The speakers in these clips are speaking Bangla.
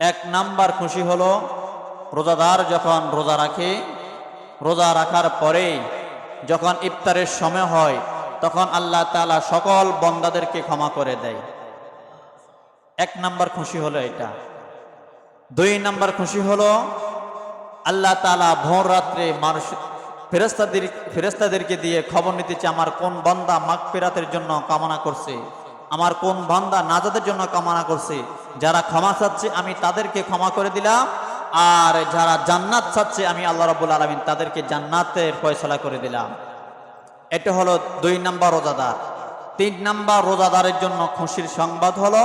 এক নাম্বার খুশি হলো রোজাদার যখন রোজা রাখে, রোজা রাখার পরে যখন ইফতারের সময় হয় তখন আল্লাহ তাআলা সকল বান্দাদেরকে ক্ষমা করে দেয়। এক নাম্বার খুশি হলো এটা। দুই নাম্বার খুশি হলো আল্লাহ তাআলা ভোর রাত্রে মানুষ ফেরেশতাদেরকে দিয়ে খবর নিতেছে আমার কোন বান্দা মাগফিরাতের জন্য কামনা করছে, আমার কোন বান্দা নাজাতের জন্য কামনা করছে। যারা ক্ষমা চাচ্ছে আমি তাদেরকে ক্ষমা করে দিলাম, আর যারা জান্নাত চাচ্ছে আমি আল্লাহ রাব্বুল আলামিন তাদেরকে জান্নাতের ফয়সালা করে দিলাম। এটা হলো দুই নাম্বার রোজাদার। তিন নাম্বার রোজাদারের জন্য খুশির সংবাদ হলো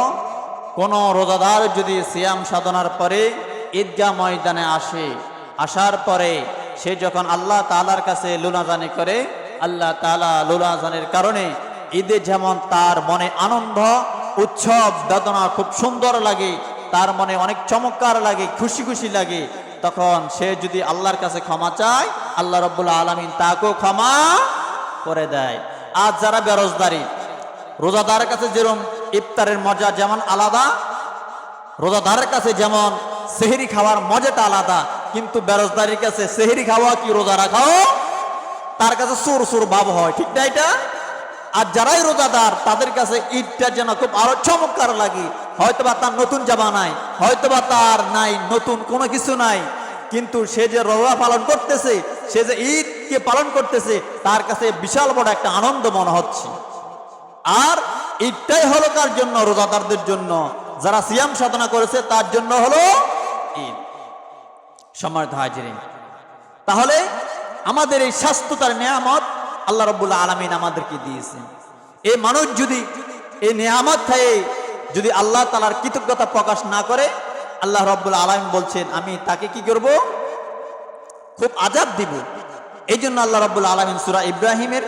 কোন রোজাদার যদি সিয়াম সাধনার পরে ঈদগাহ ময়দানে আসে, আসার পরে সে যখন আল্লাহ তাআলার কাছে লুনাজানি করে, আল্লাহ তাআলা লুনাজানির কারণে ঈদে যেমন তার মনে আনন্দ উৎসব বেদনা খুব সুন্দর লাগে, তার মনে অনেক চমৎকার লাগে, খুশি খুশি লাগে, তখন সে যদি আল্লাহর কাছে ক্ষমা চায় আল্লাহ রাব্বুল আলামিন তাকেও ক্ষমা করে দেয়। আর যারা বেরোজদারি, রোজাদারের কাছে যেরকম ইফতারের মজা যেমন আলাদা, রোজাদারের কাছে যেমন সেহরি খাওয়ার মজাটা আলাদা, কিন্তু বেরোজদারির কাছে সেহরি খাওয়া কি রোজা রাখাও তার কাছে সুর সুর ভাব হয়, ঠিক না এটা? আর যারাই রোজাদার তাদের কাছে ঈদটা যেন খুব আরো চমৎকার লাগে। হয়তোবা তার নতুন জামা নাই, হয়তোবা তার নাই নতুন কোনো কিছু নাই, কিন্তু সে যে রোজা পালন করতেছে, সে যে ঈদকে পালন করতেছে, তার কাছে বিশাল বড় একটা আনন্দ মনে হচ্ছে। আর ঈদটাই হলো কার জন্য? রোজাদারদের জন্য, যারা সিয়াম সাধনা করেছে তার জন্য হলো ঈদ। সম্মানিত হাজিরিন, তাহলে আমাদের এই স্বাস্থ্যতার নিয়ামত আল্লাহ রাব্বুল আলামিন আমাদেরকে দিয়েছেন। এই মানুষ যদি এই নিয়ামত থেকে যদি আল্লাহ তাআলার কৃতজ্ঞতা প্রকাশ না করে, আল্লাহ রাব্বুল আলামিন বলছেন আমি তাকে কি করব? খুব আযাব দিব। এই জন্য আল্লাহ রাব্বুল আলামিন সূরা ইব্রাহিমের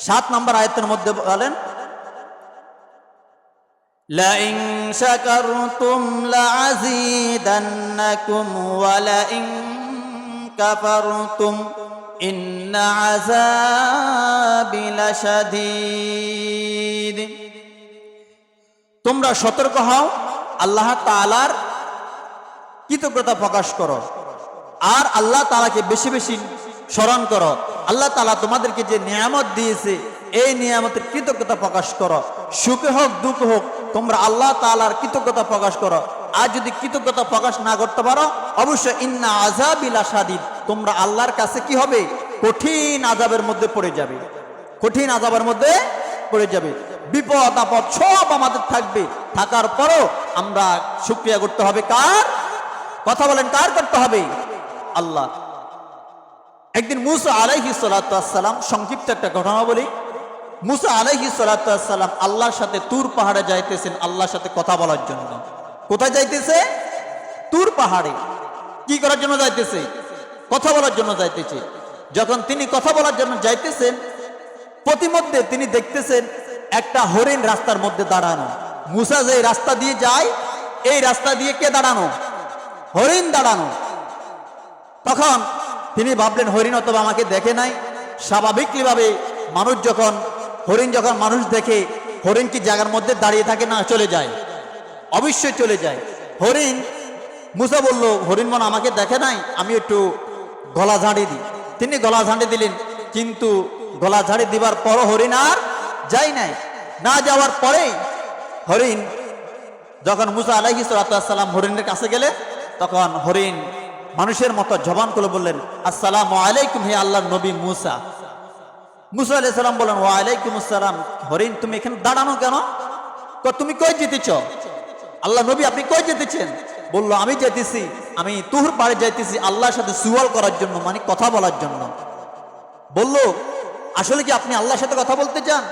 7 নম্বর আয়াতের মধ্যে বলেন, লা ইন শাকারতুম লাযীদান্নাকুম ওয়া লা ইন কাফারতুম ইন্না আযাবি লাশাদীদ। তোমরা সতর্ক হও, আল্লাহ তাআলার কৃতজ্ঞতা প্রকাশ করো, আর আল্লাহ তাআলাকে বেশি বেশি স্মরণ করো। আল্লাহ তাআলা তোমাদেরকে যে নিয়ামত দিয়েছে এই নিয়ামতের কৃতজ্ঞতা প্রকাশ করো। সুখে হোক দুঃখে হোক তোমরা আল্লাহ তাআলার কৃতজ্ঞতা প্রকাশ করো। আর যদি কৃতজ্ঞতা প্রকাশ না করতে পারো, অবশ্যই ইন্না আযাবি লাশাদীদ, তোমরা আল্লাহর কাছে কি হবে? কঠিন আযাবের মধ্যে পড়ে যাবে, কঠিন আযাবের মধ্যে পড়ে যাবে। বিপদ আপদ সব আমাদের থাকবে, থাকার পরও আমরা শুকরিয়া করতে হবে কার? কথা বলেন, কার করতে হবে? আল্লাহ। একদিন মুসা আলাইহিস সালাতু ওয়াস সালাম, সংক্ষিপ্ত একটা ঘটনা বলি। মুসা আলাইহিস সালাতু ওয়াস সালাম আল্লাহর সাথে তুর পাহাড়ে যাইতেছেন আল্লাহর সাথে কথা বলার জন্য। কোথায় যাইতেছে? তুর পাহাড়ে। কি করার জন্য যাইতেছে? কথা বলার জন্য যাইতেছে। যখন তিনি কথা বলার জন্য যাইতেছেন, প্রতিমধ্যে তিনি দেখতেছেন একটা হরিণ রাস্তার মধ্যে দাঁড়ানো। মুসা যে রাস্তা দিয়ে যায়, এই রাস্তা দিয়ে কে দাঁড়ানো? হরিণ দাঁড়ানো। তখন তিনি ভাবলেন হরিণ অথবা আমাকে দেখে নাই। স্বাভাবিকভাবে মানুষ যখন হরিণ যখন মানুষ দেখে, হরিণ কি জায়গার মধ্যে দাঁড়িয়ে থাকে না চলে যায়? অবশ্যই চলে যায়। হরিণ, মুসা বলল হরিণ মনে আমাকে দেখে নাই, আমি একটু গলা ঝাড়ি দিই। তিনি গলা ঝাড়ি দিলেন, কিন্তু গলা ঝাড়ি দিবার পরও হরিণ আর যাই নাই। না যাওয়ার পরে হরিণ যখন মুসা আলাইহিস সালাতু ওয়াস সালাম হরিণের কাছে গেলে, তখন হরিণ মানুষের মতো জবান করে বললেন আসসালামু আলাইকুম, হে আল্লাহর নবী মুসা। মুসা আলাইহিস সালাম বললেন ওয়া আলাইকুম আসসালাম। হরিণ তুমি এখানে দাঁড়ানো কেন? তুমি কই যেতেছ? আল্লাহ নবী আপনি কই যেতেছেন? বলল আমি যাইতেছি, আমি তুর পাড়ে যাইতেছি আল্লাহর সাথে সুয়াল করার জন্য, মানে কথা বলার জন্য। বলল আসলে কি আপনি আল্লাহর সাথে কথা বলতে চান?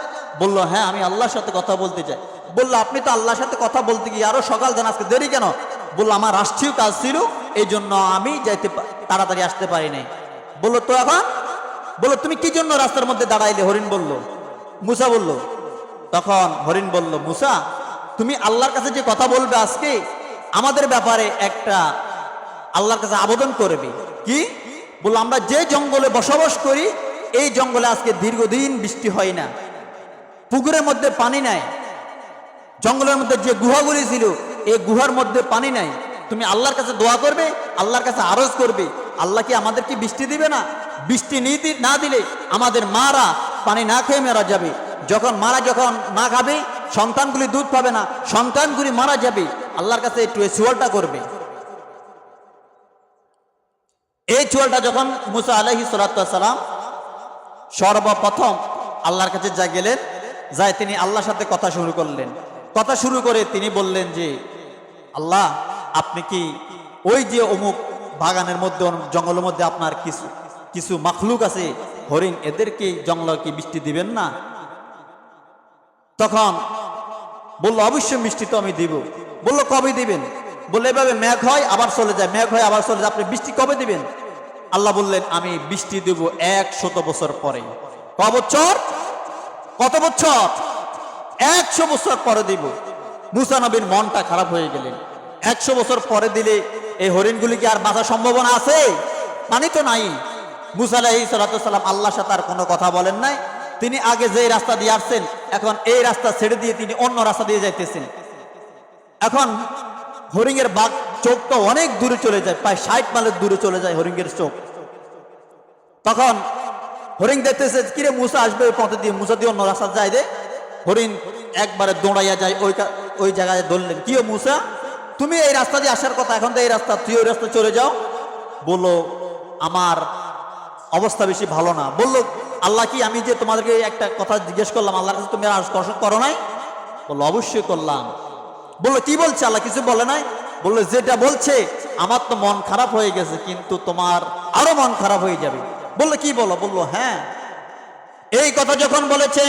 বলল হ্যাঁ আমি আল্লাহর সাথে কথা বলতে চাই। বলল আপনি তো আল্লাহর সাথে কথা বলতে গিয়ে আরো সকাল জান, আজকে দেরি কেন? বলল আমার রাষ্ট্রীয় কাজ ছিল, এই জন্য আমি যাইতে তাড়াতাড়ি আসতে পারি নাই। বলল তো এখন? বলল তুমি কি জন্য রাস্তার মধ্যে দাঁড়াইলে? হরিণ বলল, মুসা বলল। তখন হরিণ বলল মুসা তুমি আল্লাহর কাছে যে কথা বলবে আজকে, আমাদের ব্যাপারে একটা আল্লাহর কাছে আবেদন করবে। কি? বলল আমরা যে জঙ্গলে বসবাস করি, এই জঙ্গলে আজকে দীর্ঘদিন বৃষ্টি হয় না, পুকুরের মধ্যে পানি নাই, জঙ্গলের মধ্যে যে গুহাগুলি ছিল এই গুহার মধ্যে পানি নাই, তুমি আল্লাহর কাছে দোয়া করবে, আল্লাহর কাছে আরজ করবে, আল্লাহ কি আমাদেরকে বৃষ্টি দিবে না? বৃষ্টি না দিলে আমাদের মারা পানি না খেয়ে মারা যাবে। যখন না খাবে, সন্তানগুলি দুধ পাবে না, সন্তানগুলি মারা যাবে। আল্লাহর কাছে একটু এই চুয়ালটা করবে। এই চুয়ালটা যখন মুসা আলাইহিস সালাম সর্বপ্রথম আল্লাহর কাছে যা গেলেন, যাই তিনি আল্লাহর সাথে কথা শুরু করলেন। কথা শুরু করে তিনি বললেন যে, আল্লাহ, আপনি কি ওই যে অমুক বাগানের মধ্যে, জঙ্গলের মধ্যে আপনার কিছু মাখলুক আছে, হরিণ, এদেরকে জঙ্গলে কি বৃষ্টি দিবেন না? তখন বলল, অবশ্যই বৃষ্টি তো আমি দিব। বলল, কবে দিবেন? বললে, এভাবে মেঘ হয় আবার চলে যায়, মেঘ হয় আবার চলে যায়, আপনি বৃষ্টি কবে দিবেন? আল্লাহ বললেন, আমি বৃষ্টি দেব 100 বছর পরে। কত বছর? 100 বছর পরে দিব। মুসা নবীর মনটা খারাপ হয়ে গেলেন। 100 বছর পরে দিলে এই হরিণগুলি কি আর বাঁচার সম্ভাবনা আছে? পানি তো নাই। মুসা আলাইহিস সালাম আল্লাহর সাথে আর কোনো কথা বলেন নাই। তিনি আগে যে রাস্তা দিয়ে আসছেন, এখন এই রাস্তা ছেড়ে দিয়ে তিনি অন্য রাস্তা দিয়ে যাইতেছেন। এখন হরিণের চোখ তো অনেক দূরে চলে যায়, প্রায় 60 মাইলের দূরে চলে যায় হরিণের চোখ। তখন হরিণ দেখতেছে, কিরে মুসা আসবে ওই পথে দিয়ে, মুসা দিয়ে অন্য রাস্তা যায় রে। হরিণ একবারে দৌড়াইয়া যায়, ওই জায়গায় ধরলেন, কি ও মুসা, তুমি এই রাস্তা দিয়ে আসার কথা, এখন তো এই রাস্তা, তুই ওই রাস্তা চলে যাও। বললো, আমার অবস্থা বেশি ভালো না। বললো, আল্লাহ কি, আমি যে তোমাদেরকে একটা কথা জিজ্ঞেস করলাম, আল্লাহর কাছে তুমি আর স্পর্শ করো নাই? বললো, অবশ্যই করলাম। বললো, কি বলছে? আল্লাহ কিছু বলে নাই? বললো, যেটা বলছে, আমার তো মন খারাপ হয়ে গেছে, কিন্তু তোমার আরো মন খারাপ হয়ে যাবে। বললো, কি বলো? বললো, হ্যাঁ, এই কথা যখন বলেছে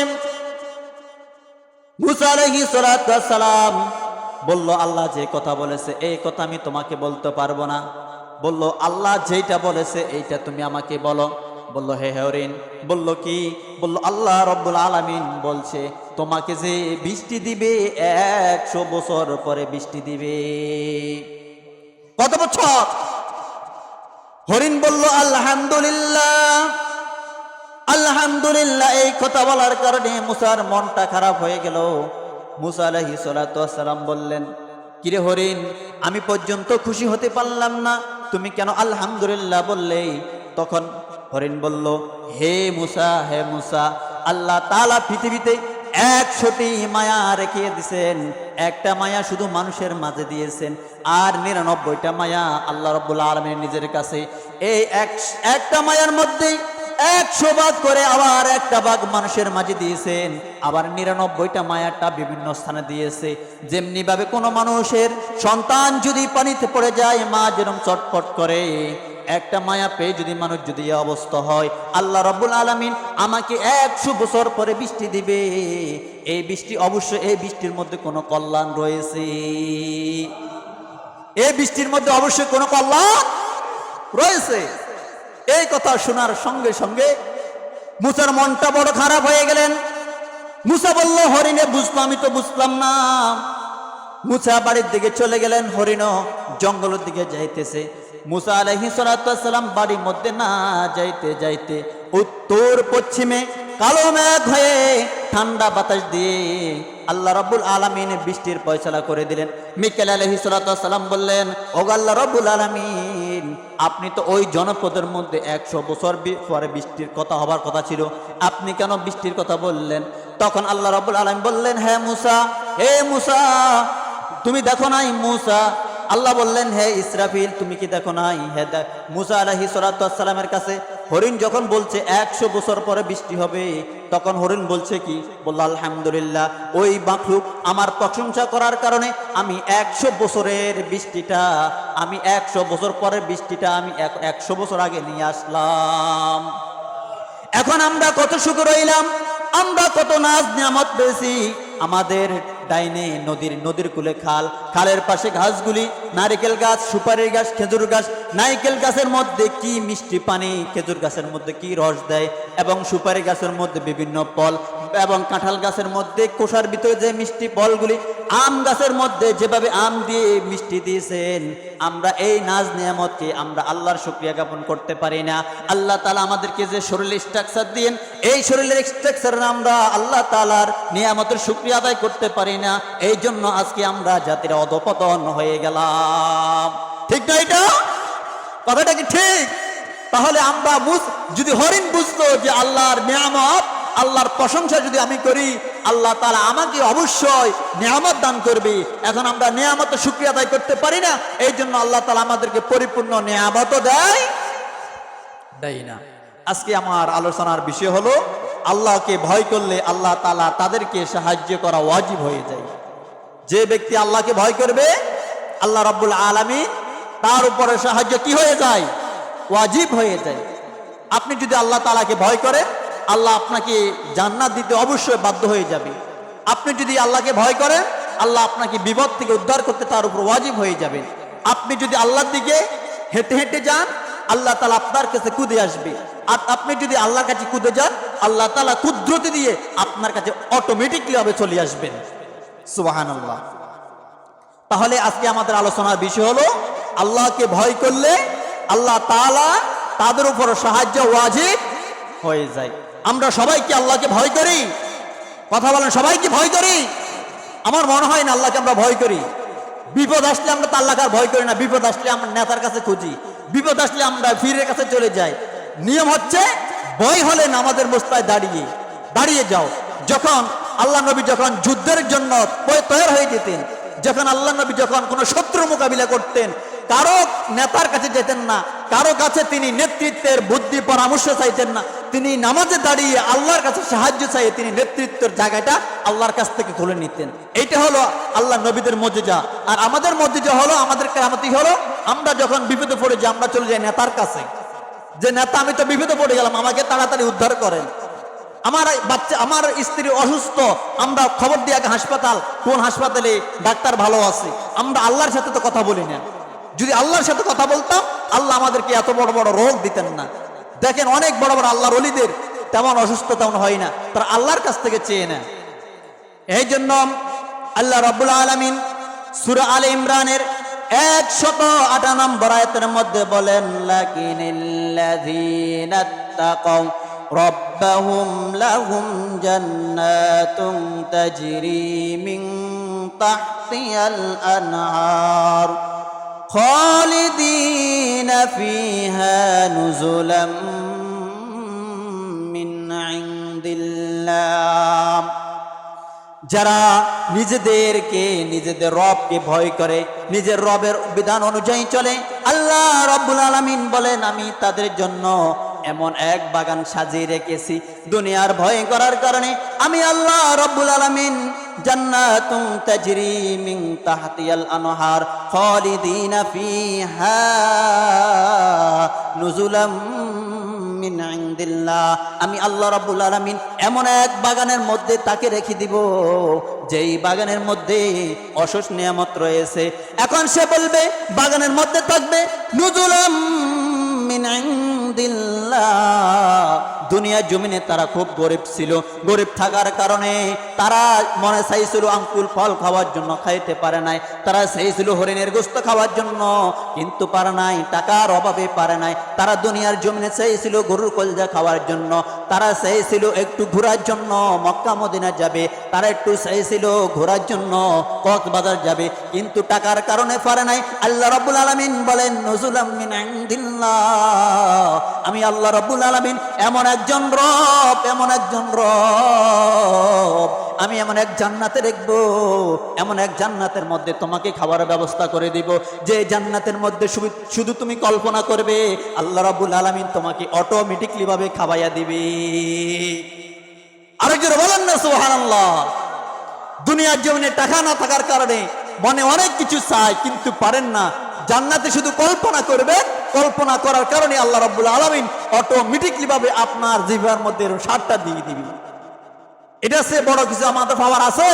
মুসা আলাইহিস সালাম বলল, আল্লাহ যে কথা বলেছে এই কথা আমি তোমাকে বলতে পারবো না। বলল, আল্লাহ যেটা বলেছে এইটা তুমি আমাকে বলো। বলল, হে হরিণ। বলল, কি? বলল, আল্লাহ রব্বুল আলামিন বলছে তোমাকে যে বৃষ্টি দিবে 100 বছর পরে বৃষ্টি দিবে। কত বছর? হরিণ বলল, আলহামদুলিল্লাহ, আলহামদুলিল্লাহ। এই কথা বলার কারণে মুসার মনটা খারাপ হয়ে গেল। মুসা আলাইহিস সালাম বললেন, কিরে হরিণ, আমি পর্যন্ত খুশি হতে পারলাম না, তুমি কেন আলহামদুলিল্লাহ বললে? তখন হরিণ বলল, হে মুসা, আল্লাহ তাআলা পৃথিবীতে 100টি মায়া রেখে দিয়েছেন, একটা মায়া শুধু মানুষের মাঝে দিয়েছেন, আর 99টা মায়া আল্লাহ রাব্বুল আলামিন নিজের কাছে। এই একটা মায়ার মধ্যে 100 ভাগ করে আবার একটা ভাগ মানুষের মাঝে দিয়েছেন, আবার 99টা মায়াটা বিভিন্ন স্থানে দিয়েছে। যেমনি ভাবে কোনো মানুষের সন্তান যদি পানিতে পড়ে যায়, মা যেরকম চটপট করে, একটা মায়া পেয়ে যদি মানুষ যদি এই অবস্থা হয়, আল্লাহ রাব্বুল আলামিন আমাকে 100 বছর পরে বৃষ্টি দিবে। এই বৃষ্টি অবশ্যই, এই বৃষ্টির মধ্যে কোনো কল্যাণ রয়েছে, এই বৃষ্টির মধ্যে অবশ্যই কোনো কল্যাণ রয়েছে। এই কথা শোনার সঙ্গে সঙ্গে মুসার মনটা বড় খারাপ হয়ে গেলেন। মুসা বলল, হরিণে বুঝলো, আমি তো বুঝলাম না। মুসা বাড়ির দিকে চলে গেলেন, হরিণও জঙ্গলের দিকে যাইতেছে। মুসা আলাইহিস সালাম বাড়ির মধ্যে না যাইতে যাইতে উত্তর পশ্চিমে কালো মেঘ হয়ে ঠান্ডা বাতাস দিয়ে আল্লাহ রাব্বুল আলামিন বৃষ্টির ফয়সালা করে দিলেন। মিকাইল আলাইহিস সালাম বললেন, ও আল্লাহ রাব্বুল আলামিন, আপনি তো ওই জনপদের মধ্যে 100 বছর পরে বৃষ্টির কথা হবার কথা ছিল, আপনি কেন বৃষ্টির কথা বললেন? তখন আল্লাহ রাব্বুল আলামিন বললেন, হে মুসা, তুমি দেখো নাই? মুসা আল্লাহ বললেন, হে ইসরাফিল, তুমি কি দেখো নাই? হে মুসা আলাইহিস সালামের কাছে হরিণ যখন বলছে 100 বছর পরে বৃষ্টি হবে, তখন হরিণ বলছে কি? বলল, আলহামদুলিল্লাহ, ওই মাখলুক আমার প্রশংসা করার কারণে আমি 100 বছরের বৃষ্টিটা, আমি 100 বছর পরের বৃষ্টিটা আমি 100 বছর আগে নিয়ে আসলাম। এখন আমরা কত সুখে রইলাম, আমরা কত নাজ নিয়ামত পেয়েছি। আমাদের ডাইনে নদীর কূলে খালের পাশে ঘাসগুলি, নারিকেল গাছ, সুপারি গাছ, খেজুর গাছ। নারিকেল গাছের মধ্যে কি মিষ্টি পানি, খেজুর গাছের মধ্যে কি রস দেয়, এবং সুপারি গাছের মধ্যে বিভিন্ন ফল, এবং কাঁঠাল গাছের মধ্যে খোসার ভিতরে যে মিষ্টি ফলগুলি, আম গাছের মধ্যে যেভাবে আম দিয়ে মিষ্টি দিয়েছেন, আমরা এই নাজ নিয়ামতকে আমরা আল্লাহর শুকরিয়া জ্ঞাপন করতে পারি না। আল্লাহ তাআলা আমাদেরকে যে শরীরের স্ট্রাকচার দিয়েন, এই শরীরের স্ট্রাকচার আমরা আল্লাহ তাআলার নিয়ামতের শুকরিয়া আদায় করতে পারি না। এই জন্য আজকে আমরা জাতির অধপতন হয়ে গেলাম। ঠিক না এটা? কথাটা কি ঠিক? তাহলে আমরা যদি হরিণ বুঝতো যে আল্লাহর নিয়ামত, আল্লাহর প্রশংসা যদি আমি করি, আল্লাহ তাআলা আমাকে অবশ্যই নিয়ামত দান করবে। এখন আমরা নিয়ামতের শুকরিয়া আদায় করতে পারি না, এই জন্য আল্লাহ তাআলা আমাদেরকে পরিপূর্ণ নিয়ামতও দেয় না। আজকে আমার আলোচনার বিষয় হলো, আল্লাহকে ভয় করলে আল্লাহ তাআলা তাদেরকে সাহায্য করা ওয়াজিব হয়ে যায়। যে ব্যক্তি আল্লাহকে ভয় করবে, আল্লাহ রাব্বুল আলামিন তার উপরে সাহায্য কি হয়ে যায়? ওয়াজিব হয়ে যায়। আপনি যদি আল্লাহ তাআলাকে ভয় করেন, আল্লাহ আপনাকে জান্নাত দিতে অবশ্যই বাধ্য হয়ে যাবে। আপনি যদি আল্লাহকে ভয় করেন, আল্লাহ আপনাকে বিপদ থেকে উদ্ধার করতে তার উপর ওয়াজিব হয়ে যাবে। আপনি যদি আল্লাহর দিকে হেঁটে হেঁটে যান, আল্লাহ তাআলা আপনার কাছে কুদে আসবে। আর আপনি যদি আল্লাহর কাছে কুদে যান, আল্লাহ তাআলা কুদরতি দিয়ে আপনার কাছে অটোমেটিকলি ভাবে চলে আসবেন। সুবহানাল্লাহ। তাহলে আজকে আমাদের আলোচনার বিষয় হলো, আল্লাহকে ভয় করলে আল্লাহ তাআলা তাদের উপর সাহায্য ওয়াজিব হয়ে যায়। আমরা সবাই কি আল্লাহকে ভয় করি? কথা বলেন, সবাই কি ভয় করি? আমার মনে হয় না আল্লাহকে আমরা ভয় করি। বিপদ আসলে আমরা তো আল্লাহকে আর ভয় করি না। বিপদ আসলে আমরা নেতার কাছে খুঁজি, বিপদ আসলে আমরা পীরের কাছে চলে যাই। নিয়ম হচ্ছে, ভয় হলে নামাজের মোস্তায় দাঁড়িয়ে যাও। যখন আল্লাহ নবী যখন যুদ্ধের জন্য তৈরি হয়ে যেতেন, যখন আল্লাহ নবী যখন কোনো শত্রু মোকাবিলা করতেন, কারো নেতার কাছে যেতেন না, কারো কাছে তিনি নেতৃত্বের বুদ্ধি পরামর্শ চাইতেন না। তিনি নামাজে দাঁড়িয়ে আল্লাহর কাছে সাহায্য চাইয়ে তিনি নেতৃত্বের জায়গাটা আল্লাহর কাছ থেকে তুলে নিতেন। এইটা হলো আল্লাহ নবীদের মর্যাদা। আর আমাদের মর্যাদা হলো, আমাদের কেরামতি হলো, আমরা যখন বিপদে পড়ে যাই, আমরা চলে যাই নেতার কাছে, যে নেতা আমি তো বিপদে পড়ে গেলাম, আমাকে তাড়াতাড়ি উদ্ধার করেন। আমার স্ত্রী অসুস্থ, আমরা খবর দিয়ে আগে হাসপাতাল, কোন হাসপাতালে ডাক্তার ভালো আছে। আমরা আল্লাহর সাথে তো কথা বলি না। যদি আল্লাহর সাথে কথা বলতাম, আল্লাহ আমাদেরকে এত বড় বড় রোগ দিতেন না। দেখেন অনেক বড় বড় আল্লাহর ওলিদের তেমন অসুস্থ তেমন হয় না, তারা আল্লাহর কাছ থেকে চেয়ে নেয়। এই জন্য আল্লাহ রাব্বুল আলামিন সূরা আলে ইমরানের 108 নম্বর আয়াতের মধ্যে বলেন, লাকিনিল্লাযীনা তাকাউ রাব্বাহুম লাহুম জান্নাতুন তাজরি মিন তাহতিহাল আনহার খালিদিনা ফিহা নুজুলাম মিন ইনদিল্লাহ। যারা নিজেদের রবকে ভয় করে, নিজের রবের বিধান অনুযায়ী চলে, আল্লাহ রাব্বুল আলামিন বলেন, আমি তাদের জন্য এমন এক বাগান সাজিয়ে রেখেছি। দুনিয়ার ভয় করার কারণে আমি আল্লাহ রাব্বুল আলামিন জান্নাতুন তাজরি মিন তাহতিহাল আনহার খালিদিনা ফিহা নুজুলাম মিন ইনদিল্লাহ। আমি আল্লাহ রাব্বুল আলামিন এমন এক বাগানের মধ্যে তাকে রেখে দিব, যেই বাগানের মধ্যে অশেষ নিয়ামত রয়েছে। এখন সে বলবে বাগানের মধ্যে থাকবে নুজুলাম মিন ইনদিল্লাহ। দুনিয়ার জমিনে তারা খুব গরিব ছিল, গরিব থাকার কারণে তারা মনে চাইছিল আঙ্কুল ফল খাওয়ার জন্য, খাইতে পারে নাই। তারা চাইছিল হরিণের গোশত খাওয়ার জন্য, কিন্তু পারে নাই, টাকার অভাবে পারে নাই। তারা দুনিয়ার জমিনে চাইছিল গরুর কলজা খাওয়ার জন্য, তারা চাইছিল একটু ঘোরার জন্য মক্কা মদিনা যাবে, তারা একটু চাইছিল ঘোরার জন্য কক্সবাজার যাবে, কিন্তু টাকার কারণে পারে নাই। আল্লাহ রাব্বুল আলামিন বলেন, নুজুলাম মিন ইনদিল্লাহ। আমি আল্লাহ রাব্বুল আলামিন এমন একজন রব, আমি এমন এক জান্নাতে রাখবো, এমন এক জান্নাতের মধ্যে তোমাকে খাবারের ব্যবস্থা করে দিব, যে জান্নাতের মধ্যে শুধু তুমি কল্পনা করবে, আল্লাহ রাব্বুল আলামিন তোমাকে অটোমেটিকলি ভাবে খাওয়াইয়া দিবে। আরেকজন বলেন না সুবহানাল্লাহ। দুনিয়ার জীবনে টাকা না থাকার কারণে মনে অনেক কিছু চায়, কিন্তু পারেন না। জান্নাতে শুধু কল্পনা করবে, কল্পনা করার কারণে আল্লাহ রাব্বুল আলামিন অটোমেটিকলি ভাবে আপনার জিহ্বার মধ্যে স্বাদটা দিয়ে দিবে। এটা সে বড় কিছু আমাদের পাওয়ার আছে?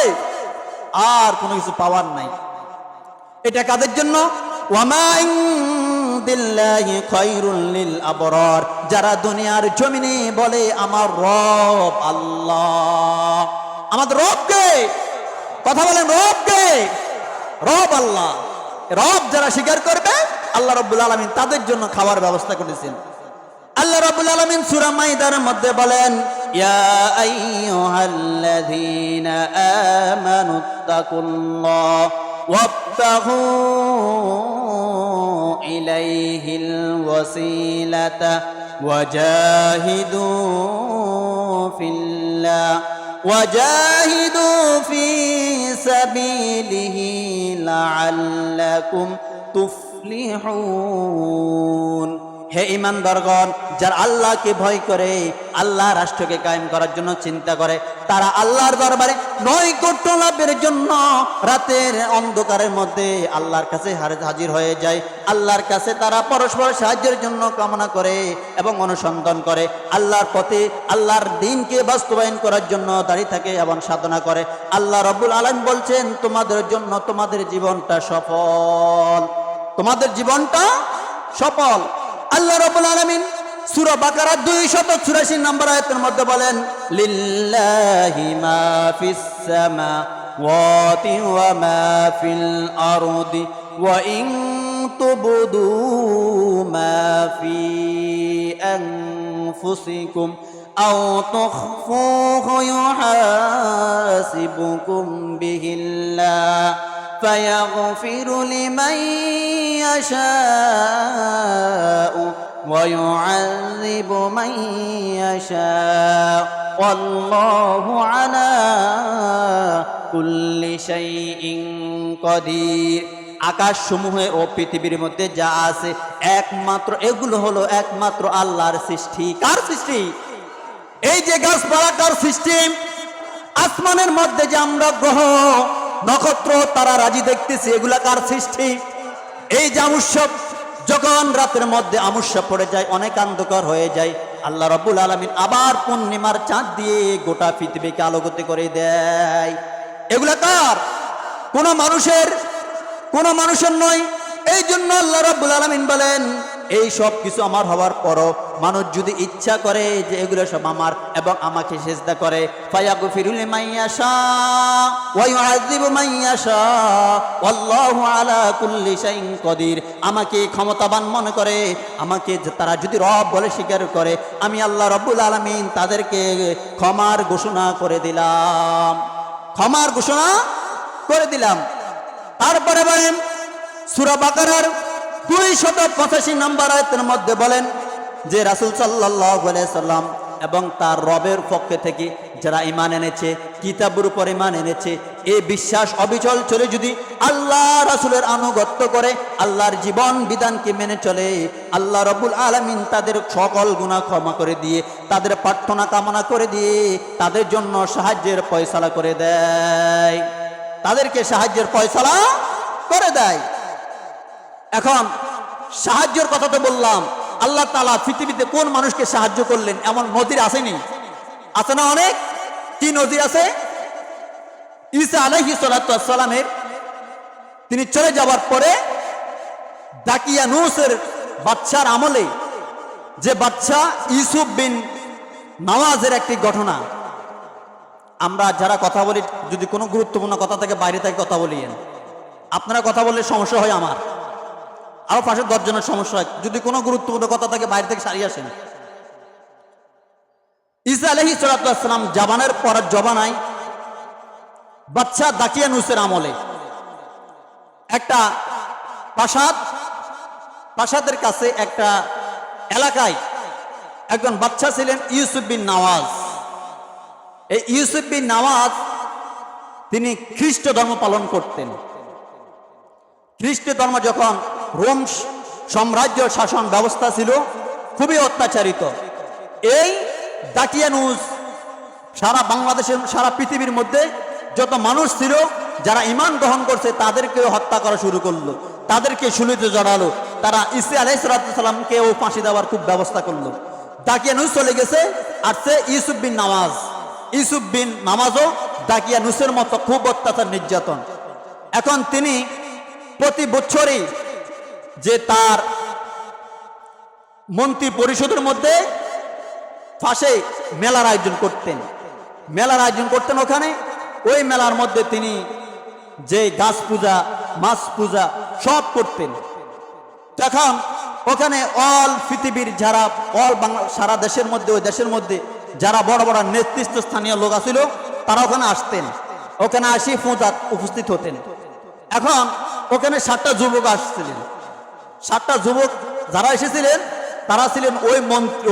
আর কোনো কিছু পাওয়ার নাই। এটা কাদের জন্য? ওয়া মা বিল্লাহি খায়রুল লিল আবরার, যারা দুনিয়ার জমিনে বলে আমার রব আল্লাহ। আমাদের রব কে? কথা বলেন, রব কে? রব আল্লাহ। রব যারা স্বীকার করবে আল্লাহ রাব্বুল আলামিন তাদের জন্য খাওয়ার ব্যবস্থা করেছেন। আল্লাহ রাব্বুল আলামিন সূরা মাইদার মধ্যে বলেন, ইয়া আইয়ুহাল্লাযীনা আমানুত্তাকুল্লাহ ওয়াবতাগু ইলাইহিল ওয়াসিলাতা ওয়াজাহিদু ফিল্লাহ ওয়াজাহিদু ফি সাবিলিহি লাআল্লাকুম তুফলিহুন। হে ঈমানদারগণ, যারা আল্লাহকে ভয় করে, আল্লাহ রাষ্ট্রকে কায়েম করার জন্য চিন্তা করে, তারা আল্লাহর দরবারে নৈকট্য লাভের জন্য রাতের অন্ধকারের মধ্যে আল্লাহর কাছে হাজির হয়ে যায়। আল্লাহর কাছে তারা পরস্পর সাহায্যের জন্য কামনা করে এবং অনুসন্ধান করে। আল্লাহর পথে আল্লাহর দ্বীনকে বাস্তবায়ন করার জন্য দাঁড়িয়ে থাকে এবং সাধনা করে। আল্লাহ রাব্বুল আলামিন বলছেন, তোমাদের জন্য তোমাদের জীবনটা সফল, তোমাদের জীবনটা সফল। আল্লাহ রাব্বুল আলামিন সূরা বাকারা 284 নম্বর আয়াতের মধ্যে বলেন, লিল্লাহি মা ফিস সামাওয়াতি ওয়া মা ফিল আরদি ওয়া ইন তুবদু মা ফি আনফুসিকুম আও তুখফুহু ইউহাসিবুকুম বিহিল্লাহ فيغفر لمن يشاء ويعذب من يشاء والله على كل شيء قدير। আকাশ সমূহে ও পৃথিবীর মধ্যে যা আছে একমাত্র এগুলো হলো একমাত্র আল্লাহর সৃষ্টি। কার সৃষ্টি? এই যে গাছপালা কার সৃষ্টি? আসমানের মধ্যে যে আমরা গ্রহ নক্ষত্র তারা রাজি দেখতেছি, এগুলা কার সৃষ্টি? এই যে আমুসব, যখন রাতের মধ্যে আমুসব পড়ে যায়, অনেক অন্ধকার হয়ে যায়, আল্লাহ রাব্বুল আলামিন আবার পূর্ণিমার চাঁদ দিয়ে গোটা পৃথিবীকে আলোকিত করে দেয়। এগুলা কার? কোনো মানুষের নয়। এই জন্য আল্লাহ রাব্বুল আলামিন বলেন, এই সব কিছু আমার হওয়ার পরও মানুষ যদি ইচ্ছা করে যে এগুলো সব আমার এবং আমাকে সিজদা করে, ফায়াগফিরু লিমান ইয়াশা ওয়া ইউআযিবু মান ইয়াশা ওয়াল্লাহু আলা কুল্লি শাইইন কাদির। আমাকে ক্ষমতাবান মনে করে, আমাকে তারা যদি রব বলে স্বীকার করে, আমি আল্লাহ রাব্বুল আলামিন তাদেরকে ক্ষমার ঘোষণা করে দিলাম, ক্ষমার ঘোষণা করে দিলাম। তারপরে বলেন সূরা বাকারার 285 নম্বর আয়াতের মধ্যে বলেন যে রাসূল সাল্লাল্লাহু আলাইহি সাল্লাম এবং তার রবের পক্ষ থেকে যারা ঈমান এনেছে, কিতাবের উপর ঈমান এনেছে, এই বিশ্বাস অবিচল চলে যদি আল্লাহ রাসূলের আনুগত্য করে, আল্লাহর জীবন বিধানকে মেনে চলে, আল্লাহ রাব্বুল আলামিন তাদের সকল গুনাহ ক্ষমা করে দিয়ে, তাদের প্রার্থনা কামনা করে দিয়ে তাদের জন্য সাহায্যের ফয়সালা করে দেয়, তাদেরকে সাহায্যের ফয়সালা করে দেয়। এখন সাহায্যের কথা তো বললাম, আল্লাহ তাআলা পৃথিবীতে কোন মানুষকে সাহায্য করলেন এমন নজির আসেনি? আছে না অনেক? কি নজির আছে? ঈসা আলাইহিস সালাতু ওয়াস সালামের তিনি চলে যাওয়ার পরে দাকিয়ানুসের বাদশার আমলে যে বাদশা ইউসুফ বিন নওয়াজের একটি ঘটনা। আমরা যারা কথা বলি, যদি কোনো গুরুত্বপূর্ণ কথা থেকে বাইরে থেকে কথা বলিয়েন, আপনারা কথা বললে সমস্যা হয়, আমার আরো 5-10 জনের সমস্যা হয়। যদি কোনো গুরুত্বপূর্ণ কথা থেকে বাইরে থেকে সারিয়ে আসেন। ঈসা আলাইহিস সালাতু ওয়াস সালাম জাবানের পর জবানায় বাদশা দাকিয়ানুসের আমলে একটা প্রাসাদের কাছে একটা এলাকায় একজন বাদশা ছিলেন ইউসুফ বিন নওয়াজ। এই ইউসুফ বিন নওয়াজ তিনি খ্রিস্ট ধর্ম পালন করতেন। খ্রিস্ট ধর্ম যখন রোম সাম্রাজ্য শাসন ব্যবস্থা ছিল খুবই অত্যাচারিত, এই দাকিয়ানুস সারা বাংলাদেশের সারা পৃথিবীর মধ্যে যত মানুষ ছিল যারা ঈমান গ্রহণ করছে তাদেরকে হত্যা করা শুরু করলো, তাদেরকে শুলিতে জড়ালো। তারা ঈসা আলাইহিস সালামকেও ফাঁসি দেওয়ার খুব ব্যবস্থা করলো। দাকিয়ানুস চলে গেছে, আর সে ইউসুফ বিন নওয়াজও দাকিয়ানুসের মতো খুব অত্যাচার নির্যাতন। এখন তিনি প্রতি বছরই যে তার মন্ত্রী পরিষদের মধ্যে পাশে মেলার আয়োজন করতেন। মেলার আয়োজন করতেন ওখানে। ওই মেলার মধ্যে তিনি যে গাছ পূজা, মাছ পূজা সব করতেন। তখন ওখানে অল পৃথিবীর যারা সারা দেশের মধ্যে, ওই দেশের মধ্যে যারা বড় বড় নেতৃত্ব স্থানীয় লোক আছিল, তারা ওখানে আসতেন। ওখানে আসি পূজাত উপস্থিত হতেন। এখন ওখানে 7টা যুবক আসছিলেন। 7টা যুবক যারা এসেছিলেন তারা ছিলেন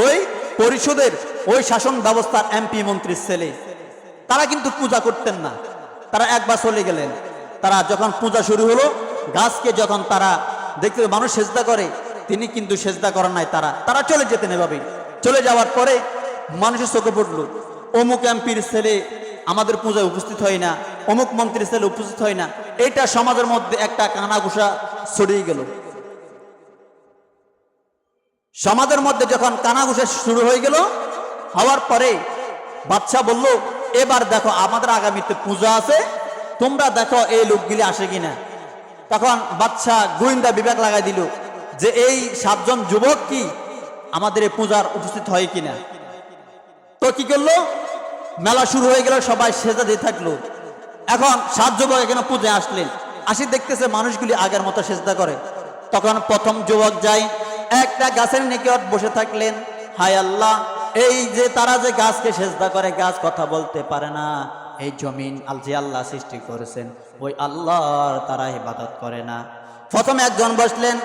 ওই পরিষদের, ওই শাসন ব্যবস্থার এমপি মন্ত্রীর ছেলে। তারা কিন্তু পূজা করতেন না, তারা একবার চলে গেলেন। তারা যখন পূজা শুরু হলো, গাছকে যখন তারা দেখতে মানুষ সেজদা করে, তিনি কিন্তু সেজদা করেন নাই। তারা চলে যেতেন। এভাবে চলে যাওয়ার পরে মানুষের চোখে পড়লো, অমুক এমপির ছেলে আমাদের পূজায় উপস্থিত হয় না, অমুক মন্ত্রীর ছেলে উপস্থিত হয় না। এটা সমাজের মধ্যে একটা কানাঘুষা ছড়িয়ে গেল। সমাজের মধ্যে যখন কানাঘুষা শুরু হয়ে গেল, হওয়ার পরে বাদশা বলল, এবার দেখো আমাদের আগামীতে পূজা আছে, তোমরা দেখো এই লোকগুলি আসে কিনা। তখন বাদশা গোয়েন্দা বিভাগ লাগাই দিল যে এই 7 জন যুবক কি আমাদের এই পূজার উপস্থিত হয় কিনা। তো কি করলো, মেলা শুরু হয়ে গেল, সবাই সেজা দিয়ে থাকলো। এখন 7 যুবক এখানে পূজায় আসলেন, আসি দেখতেছে মানুষগুলি আগের মতো সেজদা করে। তখন প্রথম যুবক যায়, একটা গাছের নিকট বসে থাকলেন। হায় আল্লাহ, এই যে তারা যে গাছকে সেজদা করে, গাছ কথা বলতে পারে না, এই জমিন যে আল্লাহ সৃষ্টি করেছেন ওই আল্লাহর তারা ইবাদত করে না। প্রথম একজন বসলেন,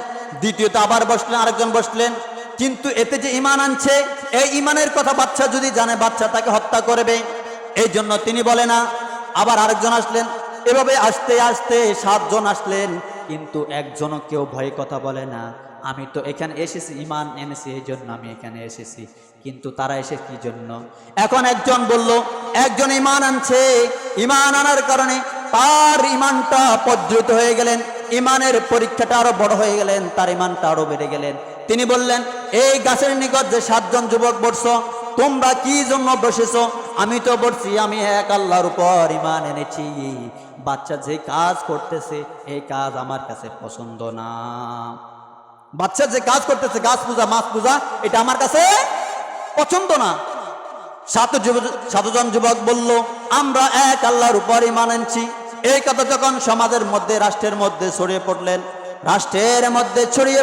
দ্বিতীয়ত আবার বসলেন, আরেকজন বসলেন। কিন্তু এতে যে ঈমান আনছে, এই ঈমানের কথা বাচ্চা যদি জানে, বাচ্চা তাকে হত্যা করবে, এই জন্য তিনি বলে না। আবার আরেকজন আসলেন। এভাবে আস্তে আস্তে 7 জন আসলেন, কিন্তু একজনও কেউ ভয়ে কথা বলে না। আমি তো এখানে এসেছি ঈমান এনেছি, এই জন্য আমি এখানে এসেছি, কিন্তু তারা এসে কি জন্য? এখন একজন বলল, একজন ঈমান আনছে, ঈমান আনার কারণে তার ঈমানটা পদ্ধত হয়ে গেলেন, ঈমানের পরীক্ষাটা আরো বড় হয়ে গেলেন, তার ঈমানটা আরো বেড়ে গেলেন। তিনি বললেন, এই গাছের নিকট যে 7 জন যুবক বসছো, তোমরা কি জন্য বসেছো? আমি তো বলছি আমি এক আল্লাহর উপর ঈমান এনেছি। বাচ্চা যে কাজ করতেছে এই কাজ আমার কাছে পছন্দ না। বাচ্চা যে কাজ করতেছে, গাছ পূজা, মাছ পূজা, এটা আমার কাছে পছন্দ না। 7 জন যুবক বলল, আমরা এক আল্লাহর উপর ঈমান আনছি। এই কথা যখন সমাজের মধ্যে, রাষ্ট্রের মধ্যে ছড়িয়ে পড়লেন, রাষ্ট্রের মধ্যে ছড়িয়ে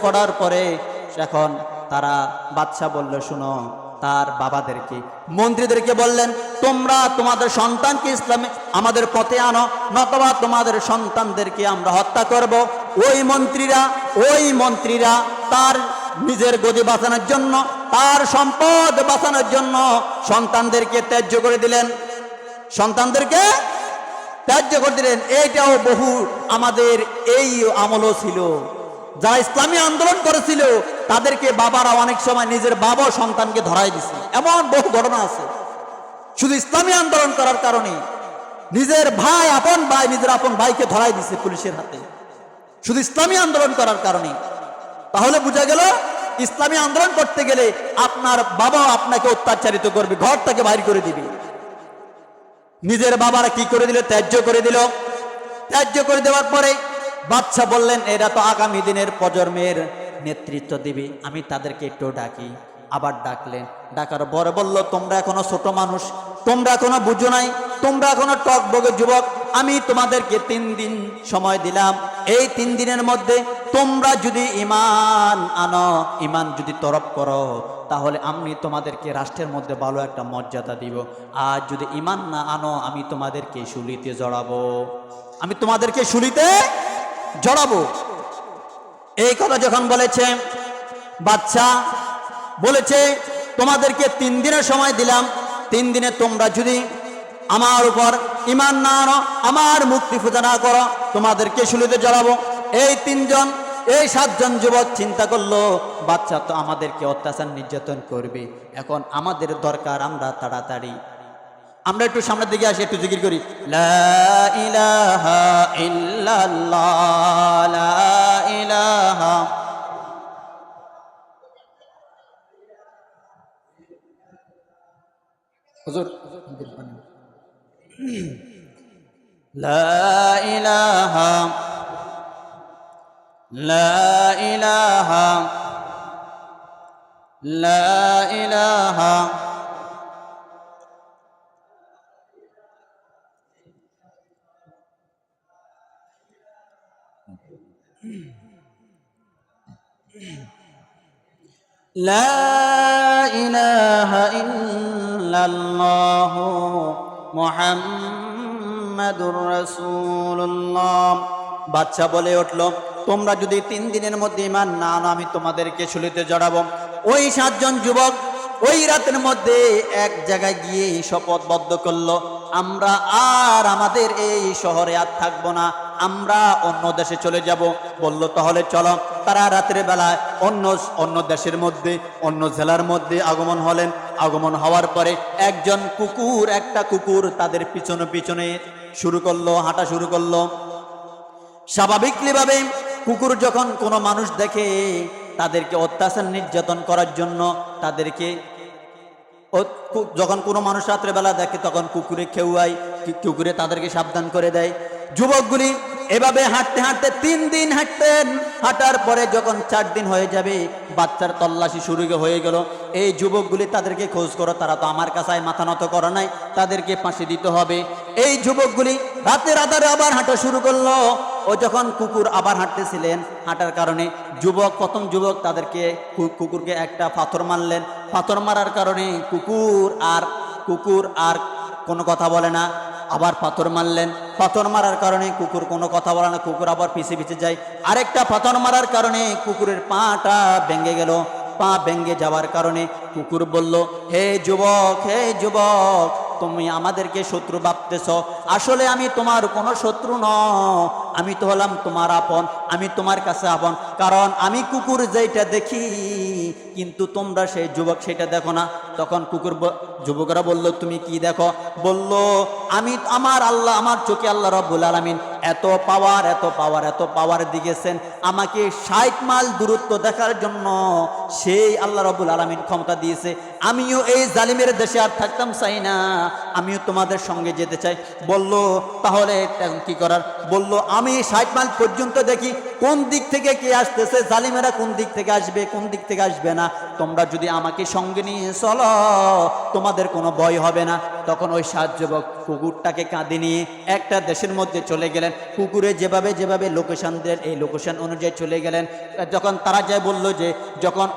পড়ার পরে এখন তারা বাদশা বলল, শুনো, তার বাবাদেরকে, মন্ত্রীদেরকে বললেন, তোমরা তোমাদের সন্তানকে ইসলামে আমাদের পথে আনো, নতবা তোমাদের সন্তানদেরকে আমরা হত্যা করব। ওই মন্ত্রীরা তার নিজের গদি বাঁচানোর জন্য, তার সম্পদ বাঁচানোর জন্য সন্তানদেরকে ত্যায্য করে দিলেন। এইটাও বহু আমাদের এই আমলও ছিল। যারা ইসলামী আন্দোলন করেছিল তাদেরকে বাবারা অনেক সময় নিজের বাবা সন্তানকে ধরাই দিছে, এমন বহু ঘটনা আছে। শুধু ইসলামী আন্দোলন করার কারণে নিজের আপন ভাইকে ধরাই দিছে পুলিশের হাতে, শুধু ইসলামী আন্দোলন করার কারণে। তাহলে বোঝা গেল, ইসলামী আন্দোলন করতে গেলে আপনার বাবা আপনাকে অত্যাচারিত করবে, ঘর থেকে বাইর করে দিবে। নিজের বাবারা কি করে দিল? ত্যায্য করে দিল। ত্যায্য করে দেওয়ার পরে বাদশা বললেন, এরা তো আগামী দিনের প্রজন্মের নেতৃত্ব দিবে, আমি তাদেরকে একটু ডাকি। আবার ডাকলেন, ডাকার পরে বলল, তোমরা এখনো ছোট মানুষ, তোমরা এখনো বুঝো নাই, তোমরা এখনো টকবগে যুবক, আমি তোমাদেরকে 3 দিন সময় দিলাম। এই 3 দিনের মধ্যে তোমরা যদি ঈমান আনো, ঈমান যদি তরফ করো, তাহলে আমি তোমাদেরকে রাষ্ট্রের মধ্যে ভালো একটা মর্যাদা দিব। আর যদি ঈমান না আনো, আমি তোমাদেরকে শুলিতে জড়াবো। এই কথা যখন বলেছে, বাদশা বলেছে, তোমাদেরকে 3 দিনের সময় দিলাম, 3 দিনে তোমরা যদি আমার উপর ঈমান না আনো, আমার মুক্তি পূজা না করো, তোমাদেরকে শুলিতে জড়াবো। এই 7 জন যুবক চিন্তা করলো, বাদশা তো আমাদেরকে অত্যাচার নির্যাতন করবে, এখন আমাদের দরকার আমরা একটু সামনের দিকে আসি, একটু জিকির করি, লা ইলাহা ইল্লাল্লাহ, লা ইলাহা। হুজুর, লা ইলাহা লা ইলাহা লা ইলাহা লা ইলাহা ইল্লাল্লাহু মুহাম্মাদুর রাসূলুল্লাহ। বাদশা বলে উঠল, তোমরা যদি 3 দিনের মধ্যে ঈমান না আনো আমি তোমাদেরকে শুলিতে জড়াবো। ওই 7 জন যুবক ওই রাতের মধ্যে এক জায়গায় গিয়ে শপথবদ্ধ করলো, আমরা আর আমাদের এই শহরে আর থাকবো না, আমরা অন্য দেশে চলে যাব। বলল তাহলে চলো। তারা রাতের বেলায় অন্য দেশের মধ্যে অন্য জেলার মধ্যে আগমন হলেন। আগমন হওয়ার পরে একটা কুকুর তাদের পিছনে পিছনে হাঁটা শুরু করলো। স্বাভাবিকভাবে কুকুর যখন কোনো মানুষ দেখে তাদেরকে অত্যাচার নির্যাতন করার জন্য যখন কোনো মানুষ রাত্রেবেলা দেখে তখন কুকুরে তাদেরকে সাবধান করে দেয়। যুবকগুলি এভাবে হাঁটতে হাঁটতে 3 দিন হাঁটতেন। হাঁটার পরে যখন 4 দিন হয়ে যাবে, বাচ্চার তল্লাশি শুরু হয়ে গেল। এই যুবকগুলি তাদেরকে খোঁজ করো, তারা তো আমার কাছে মাথা নত করে নাই, তাদেরকে ফাঁসি দিতে হবে। এই যুবকগুলি রাতের আধারে আবার হাঁটা শুরু করলো। ও যখন কুকুর আবার হাঁটতেছিলেন, হাঁটার কারণে প্রথম যুবক কুকুরকে একটা পাথর মারলেন। পাথর মারার কারণে কুকুর আর কোনো কথা বলে না। আবার পাথর মারলেন। পাথর মারার কারণে কুকুর কোনো কথা বলে না, কুকুর আবার পিছে যায়। আরেকটা পাথর মারার কারণে কুকুরের পাটা ভেঙে গেল। পা ভেঙে যাওয়ার কারণে কুকুর বলল, হে যুবক, তুমি আমাদেরকে শত্রু ভাবতেছ, আসলে আমি তোমার কোনো শত্রু নয়, আমি তো হলাম তোমার আপন, আমি তোমার কাছে আপন। কারণ আমি কুকুর যেটা দেখি, কিন্তু তোমরা সেই যুবক সেটা দেখো না। তখন যুবকরা বলল, তুমি কি দেখো? বলল, আমার চোখে আল্লাহ রাব্বুল আলামিন এত পাওয়ার দিয়েছেন আমাকে 60 মাইল দূরত্ব দেখার জন্য। সেই আল্লাহ রাব্বুল আলামিন ক্ষমতা দিয়েছে। আমিও এই জালিমের দেশে আর থাকতাম চাই না, আমিও তোমাদের সঙ্গে যেতে চাই। বলল, তাহলে কি করার? বলল, আমি 60 মাইল পর্যন্ত দেখি কোন দিক থেকে কে আসতেছে, জালিমেরা কোন দিক থেকে আসবে, কোন দিক থেকে আসবে না। তোমরা যদি আমাকে সঙ্গে নিয়ে চলো, তোমাদের কোনো ভয় হবে না। তখন ওই 7 যুবক কুকুরটাকে কাঁধে নিয়ে একটা দেশের মধ্যে চলে গেলেন। কুকুরে যেভাবে লোকেশন দেন, এই লোকেশন অনুযায়ী চলে গেলেন। যখন তারা যায় বলল যে, যখন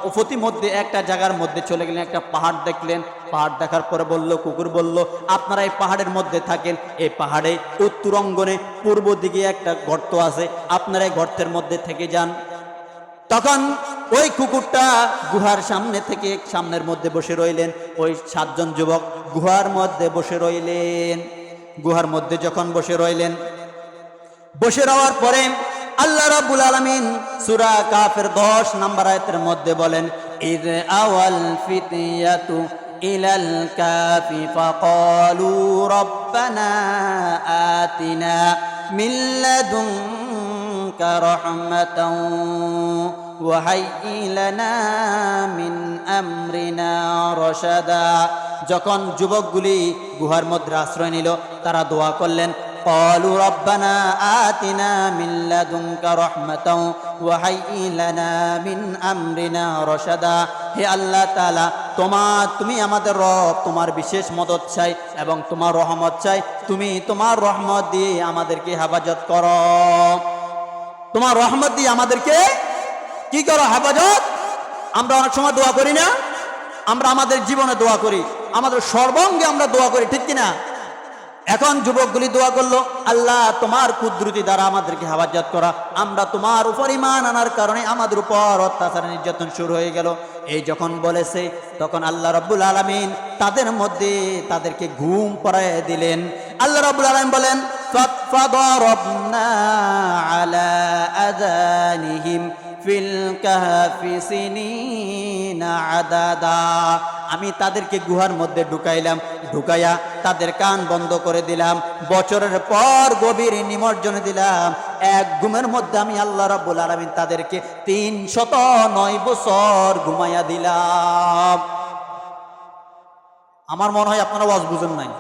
মধ্যে একটা জায়গার মধ্যে চলে গেলেন, একটা পাহাড় দেখলেন। পাহাড় দেখার পরে কুকুর বলল, আপনারা এই পাহাড়ের মধ্যে থাকেন, এই পাহাড়ে উত্তর অঙ্গনে পূর্ব দিকে একটা গর্ত আছে, আপনারা এই গর্তের মধ্যে থেকে যান। তখন ওই কুকুরটা গুহার সামনের মধ্যে বসে রইলেন। ওই 7 জন যুবক গুহার মধ্যে বসে রইলেন। গুহার মধ্যে যখন বসে রওয়ার পরে আল্লাহ রাব্বুল আলামিন সূরা কাফের 10 নম্বর আয়াতের মধ্যে বলেন, ইয আওয়াল ফিতিয়াতু ইলাল কাফি ফাকালু রাব্বানা আতিনা মিন লাদুনকা রাহমাতাও ওয়া হাইয়্যি লানা মিন আমরিনা রাশাদা। যখন যুবকগুলি গুহার মধ্যে আশ্রয় নিল, তারা দোয়া করলেন, قالوا ربنا آتنا من لدنك رحمة وهيئ لنا من أمرنا رشدا। হে আল্লাহ তাআলা, তুমি আমাদের রব, তোমার বিশেষ মদত চাই এবং তোমার রহমত চাই। তুমি তোমার রহমত দিয়ে আমাদেরকে হেফাজত করো। তোমার রহমত দিয়ে আমাদেরকে কি করো? হেফাজত। আমরা অনেক সময় দোয়া করি না? আমরা আমাদের জীবনে দোয়া করি, আমাদের সর্বাঙ্গে আমরা দোয়া করি, ঠিক কিনা? এখন যুবকগুলি দোয়া করলো, আল্লাহ তোমার কুদরতি দ্বারা আমাদেরকে হেফাজত করা। আমরা তোমার উপর ঈমান আনার কারণে আমাদের উপর অত্যাচার নির্যাতন শুরু হয়ে গেল। এই যখন বলেছে, তখন আল্লাহ রাব্বুল আলামিন তাদেরকে ঘুম পড়ায় দিলেন। আল্লাহ রাব্বুল আলামিন বলেন, ফাদারাবনা আলা আযানিহিম ফিল কাহফি সিনিনা আদাদা। আমি তাদেরকে গুহার মধ্যে ঢুকাইয়া তাদের কান বন্ধ করে দিলাম। বছরের পর গভীর নিমজ্জন দিলাম। এক ঘুমের মধ্যে আমি আল্লাহ রাব্বুল আলামিন তাদেরকে 309 বছর ঘুমাইয়া দিলাম। আমার মনে হয় আপনারা ওয়াজ বুঝেন নাই।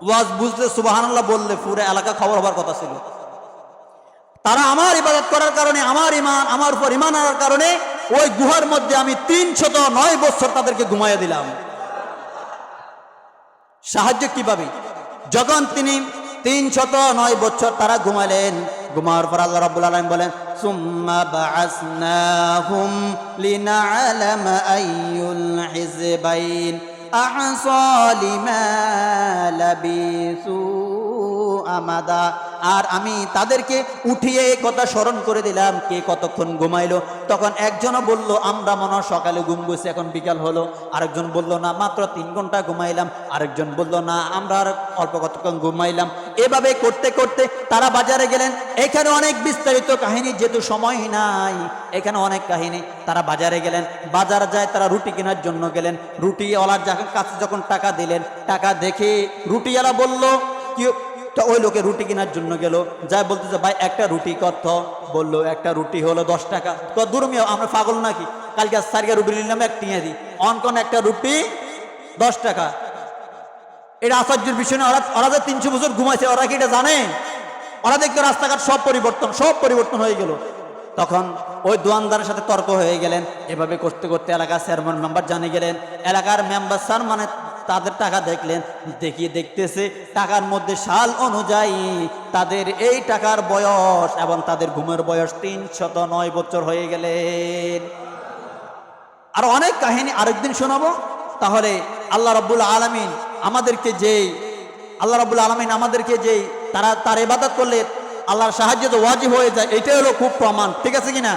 ওয়াজ বুঝলে সুবহানাল্লাহ বললে পুরো এলাকা খবর হবার কথা ছিল। তারা আমার ইবাদত করার কারণে, আমার উপর ঈমান আনার কারণে ওই গুহার মধ্যে আমি 309 বছর তাদেরকে ঘুমাইয়া দিলাম। সাহায্য কিভাবে? যখন তিনি 309 বছর তারা ঘুমালেন, ঘুমার পর আল্লাহ রাব্বুল আলামিন বলেন, সুম্মা বাআসনাহুম লিনা'লামা আইয়ুল হিজবাইন আহসা লিমা লাবিসু আমাদা। আর আমি তাদেরকে উঠিয়ে এই কথা স্মরণ করে দিলাম, কে কতক্ষণ ঘুমাইলো। তখন একজনও বলল আমরা মনে হয় সকালে ঘুম গেছি, এখন বিকাল হলো। আরেকজন বলল না মাত্র 3 ঘন্টা ঘুমাইলাম। আরেকজন বলল না আমরা আর অল্প কতক্ষণ ঘুমাইলাম। এভাবে করতে করতে তারা বাজারে গেলেন। এখানে অনেক বিস্তারিত কাহিনী, যেহেতু সময় নাই এখানে অনেক কাহিনী। তারা বাজারে গেলেন, বাজার যায় তারা রুটি কেনার জন্য গেলেন। রুটিওয়ালার কাছে যখন টাকা দিলেন, টাকা দেখে রুটিওয়ালা বলল কি, ওই লোকে রুটি কেনার জন্য গেল, যাই বলতেছে ভাই একটা রুটি কত? বললো একটা রুটি হলো 10 টাকা। দূর মিয়া, আমরা পাগল নাকি? কালকে 4 রুটি নিলাম, এক টিয়া দিই, অনকন একটা রুটি 10 টাকা। এটা আশ্চর্যের বিষয় না। ওরা যে 300 বছর ঘুমাইছে, ওরা কি এটা জানে? ওরা দেখতে রাস্তাঘাট সব পরিবর্তন হয়ে গেল। তখন ওই দোয়ানদারের সাথে তর্ক হয়ে গেলেন। এভাবে করতে করতে এলাকার চেয়ারম্যান মেম্বার জানে গেলেন। এলাকার মেম্বার স্যার মানে তাদের টাকা দেখলেন, দেখিয়ে দেখতেছে টাকার মধ্যে সাল অনুযায়ী তাদের এই টাকার বয়স এবং তাদের ঘুমের বয়স 309 বছর হয়ে গেলেন। আর অনেক কাহিনী আরেকদিন শোনাবো। তাহলে আল্লাহ রাব্বুল আলামিন আমাদেরকে তার ইবাদত করলে আল্লাহর সাহায্য তো ওয়াজিব হয়ে যায়, এটাই হলো খুব প্রমাণ। ঠিক আছে কিনা?